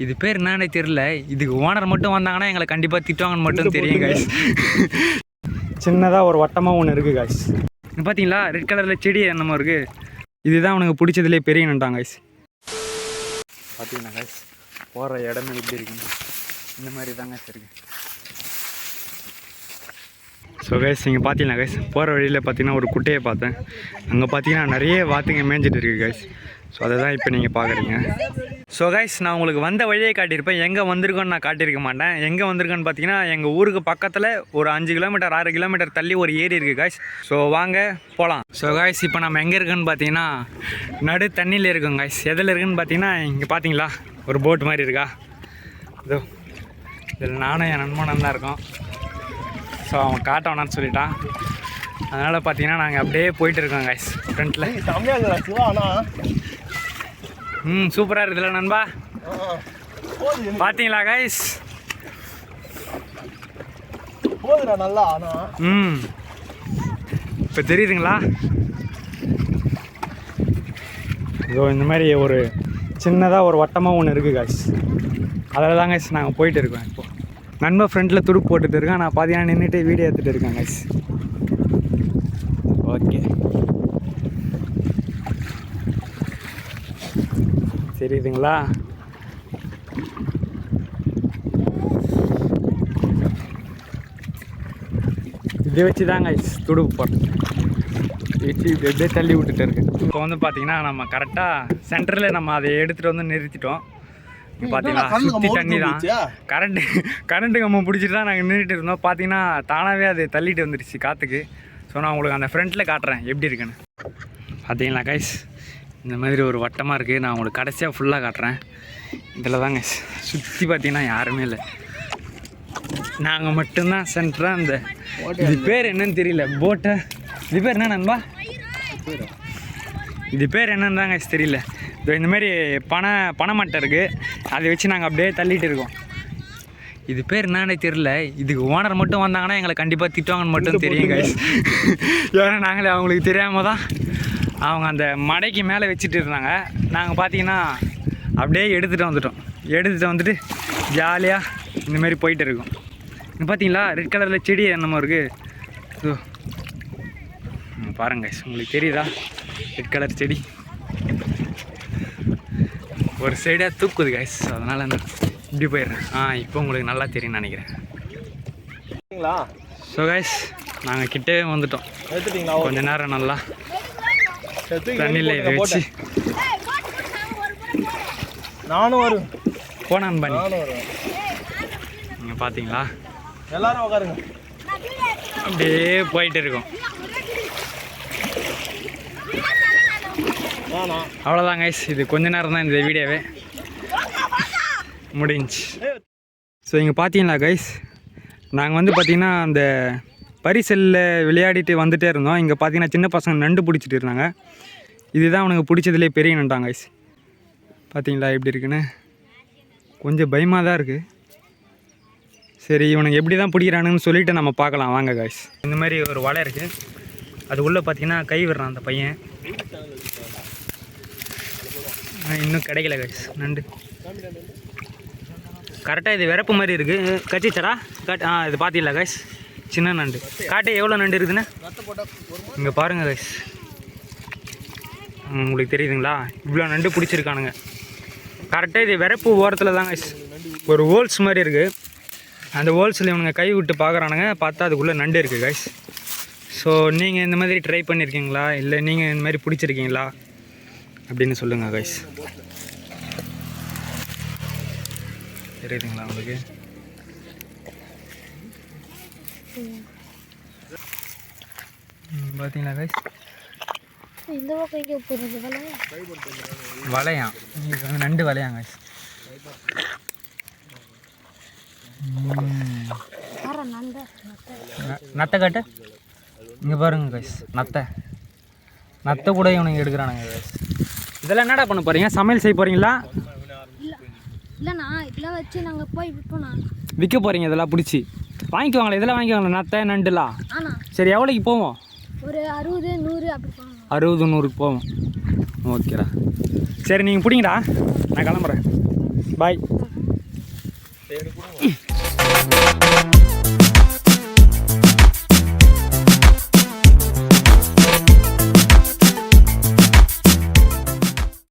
இது பேர் என்னன்னே தெரியல. இதுக்கு ஓனர் மட்டும் வந்தாங்கன்னா எங்களை கண்டிப்பாக திட்டுவாங்கன்னு மட்டும் தெரியும் காய்ஸ். சின்னதாக ஒரு வட்டமாக ஒன்று இருக்குது காய்ஸ். பார்த்தீங்களா ரெட் கலரில் செடி என்னமோ இருக்குது. இதுதான் உனக்கு பிடிச்சதுலேயே பெரிய நண்டாங்க காய்ஸ். பார்த்தீங்கன்னா காய்ஸ் போகிற இடமே எப்படி இருக்குங்க, இந்த மாதிரி தாங்க இருக்குது. ஸோ கைஸ் நீங்கள் பார்த்தீங்கன்னா கைஸ் போகிற வழியில் பார்த்தீங்கன்னா ஒரு குட்டையை பார்த்தேன். அங்கே பார்த்தீங்கன்னா நிறைய வாத்துங்க மேய்ஞ்சிட்டு இருக்குது கைஸ். ஸோ அதை தான் இப்போ நீங்கள் பார்க்குறீங்க. ஸோ கைஸ் நான் உங்களுக்கு வந்த வழியை காட்டியிருப்பேன். எங்கே வந்திருக்கோன்னு நான் காட்டியிருக்க மாட்டேன். எங்கே வந்திருக்கோன்னு பார்த்தீங்கன்னா எங்கள் ஊருக்கு பக்கத்தில் ஒரு 5 கிலோமீட்டர் 6 கிலோமீட்டர் தள்ளி ஒரு ஏரி இருக்குது கைஸ். ஸோ வாங்க போகலாம். ஸோ கைஸ் இப்போ நம்ம எங்கே இருக்குன்னு பார்த்தீங்கன்னா நடு தண்ணியில் இருக்கோம் கைஸ். எதில் இருக்குதுன்னு பார்த்தீங்கன்னா இங்கே பார்த்தீங்களா ஒரு போட் மாதிரி இருக்கா, இதோ இதில் நானும் என் நண்பனும் தான் இருக்கோம். ஸோ அவன் காட்ட வேணான்னு சொல்லிட்டான். அதனால் பார்த்தீங்கன்னா நாங்கள் அப்படியே போயிட்டு இருக்கோம் கைஸ் ஃப்ரண்ட்டில். சூப்பராக இருக்குதுல்ல நண்பா, பார்த்தீங்களா கைஸ்? நல்லா இப்போ தெரியுதுங்களா? இதோ இந்த மாதிரி ஒரு சின்னதாக ஒரு வட்டமாக ஒன்று இருக்குது கைஸ். அதில் தான் கைஸ் நாங்கள் போயிட்டு இருக்கோம். இப்போது நண்பர் ஃப்ரெண்டில் துடுப்பு போட்டுட்டு இருக்கேன், நான் பார்த்தீங்கன்னா நின்றுட்டு வீடியோ எடுத்துகிட்டு இருக்கேன் கைஸ். ஓகே தெரியுதுங்களா? இதை வச்சு தான் கைஸ் துடுப்பு போட்டேன், வச்சு எப்படியே தள்ளி விட்டுட்டு இருக்கு. இப்போ வந்து பார்த்தீங்கன்னா நம்ம கரெக்டாக சென்டரில் நம்ம அதை எடுத்துகிட்டு வந்து நிறுத்திட்டோம். பார்த்தீங்களா சுற்றி தண்ணி தான். கரண்ட்டு கம்பம் பிடிச்சிட்டு தான் நாங்கள் நின்றுட்டு இருந்தோம். பார்த்தீங்கன்னா தானாகவே அது தள்ளிட்டு வந்துடுச்சு காற்றுக்கு. ஸோ நான் உங்களுக்கு அந்த ஃப்ரண்ட்டில் காட்டுறேன் எப்படி இருக்குன்னு. பார்த்தீங்களா கைஸ் இந்த மாதிரி ஒரு வட்டமாக இருக்குது. நான் உங்களுக்கு கடைசியாக ஃபுல்லாக காட்டுறேன். இதில் தாங்க சுற்றி பார்த்தீங்கன்னா யாருமே இல்லை, நாங்கள் மட்டும்தான் சென்டராக. அந்த இது பேர் என்னன்னு தெரியல போட்டை, இது பேர் என்ன நண்பா? இது பேர் என்னன்னு தாங்க தெரியல. இந்த மாதிரி பனை மட்டை இருக்குது, அதை வச்சு நாங்கள் அப்படியே தள்ளிட்டு இருக்கோம். இது பேர் என்னன்னே தெரியல. இதுக்கு ஓனர் மட்டும் வந்தாங்கன்னா எங்களை கண்டிப்பாக திட்டுவாங்கன்னு மட்டும் தெரியும் கைஸ். ஏன்னா நாங்களே அவங்களுக்கு தெரியாமல் தான் அவங்க அந்த மடைக்கு மேலே வச்சுட்டு இருந்தாங்க. நாங்கள் பார்த்தீங்கன்னா அப்படியே எடுத்துகிட்டு வந்துட்டு ஜாலியாக இந்தமாரி போயிட்டு இருக்கோம். இங்கே பார்த்தீங்களா ரெட் கலரில் செடி என்னமோ இருக்குது. ஸோ பாருங்க கைஸ், உங்களுக்கு தெரியுதா ரெட் கலர் செடி ஒரு சைடாக தூக்குது கைஸ். அதனால் நான் இப்படி போயிடுறேன். இப்போ உங்களுக்கு நல்லா தெரியும்னு நினைக்கிறேன். ஸோ கைஸ் நாங்கள் கிட்டவே வந்துட்டோம். கொஞ்ச நேரம் நல்லா தண்ணியில் இதை வச்சு நானும் வரும் போனான் பண்ணி. நீங்கள் பார்த்தீங்களா எல்லாரும் உட்காருங்க, அப்படியே போயிட்டு இருக்கோம். அவ்வளோதான் கைஸ், இது கொஞ்ச நேரம் தான் இந்த வீடியோவே முடிஞ்சு. ஸோ இங்கே பார்த்தீங்களா கைஸ் நாங்கள் வந்து பார்த்திங்கன்னா அந்த பரிசலில் விளையாடிட்டு வந்துகிட்டே இருந்தோம். இங்கே பார்த்தீங்கன்னா சின்ன பசங்க நண்டு பிடிச்சிட்டு இருந்தாங்க. இதுதான் உனக்கு பிடிச்சதுலேயே பெரிய நண்டாங்க கைஸ். பார்த்தீங்களா எப்படி இருக்குன்னு, கொஞ்சம் பயமாக தான் இருக்குது. சரி இவனுக்கு எப்படி தான் பிடிக்கிறானுன்னு சொல்லிவிட்டு நம்ம பார்க்கலாம் வாங்க கைஸ். இந்த மாதிரி ஒரு வலை இருக்குது, அது உள்ளே பார்த்தீங்கன்னா கை விடுறான் அந்த பையன். இன்னும் கிடைக்கல கைஸ் நண்டு. கரெக்டாக இது விரப்பு மாதிரி இருக்குது. கச்சிச்சடா இது பார்த்தீங்களா கைஸ் சின்ன நண்டு. காட்டே எவ்வளோ நண்டு இருக்குதுன்னு இங்கே பாருங்கள் கைஸ், உங்களுக்கு தெரியுதுங்களா? இவ்வளோ நண்டு பிடிச்சிருக்கானுங்க. கரெக்டாக இது விரப்பு ஓரத்தில் தான் கைஸ் ஒரு ஹோல்ஸ் மாதிரி இருக்குது. அந்த ஹோல்ஸில் இவனுங்க கை விட்டு பார்க்குறானுங்க, பார்த்தா அதுக்குள்ளே நண்டு இருக்குது கைஸ். ஸோ நீங்கள் இந்த மாதிரி ட்ரை பண்ணியிருக்கீங்களா, இல்லை நீங்கள் இந்த மாதிரி பிடிச்சிருக்கீங்களா அப்படின்னு சொல்லுங்கள் கைஸ். தெரியுதுங்களா உங்களுக்கு? பார்த்தீங்களா கைஸ் வலையாம், இது வந்து நண்டு வலையாம் கைஸ். நத்தை காட்டு இங்கே பாருங்க கைஸ், நத்தை கூட இவனுங்க எடுக்கிறானுங்க கைஸ். இதெல்லாம் என்னடா பண்ண போகிறீங்க? சமையல் செய்ய போகிறீங்களா? இல்லைண்ணா இதெல்லாம் வச்சு நாங்கள் போய் விற்போண்ணா. விற்க போகிறீங்க? இதெல்லாம் பிடிச்சி வாங்கிக்குவாங்களே, இதெல்லாம் வாங்கிக்குவாங்களே நத்தை நண்டுலாம். சரி எவ்வளோக்கு போவோம்? ஒரு 60 100 அப்படி போவோம். 60 100க்கு போவோம். ஓகேடா சரி நீங்கள் பிடிங்கடா, நான் கிளம்புறேன். பாய். தேடி கொடுங்க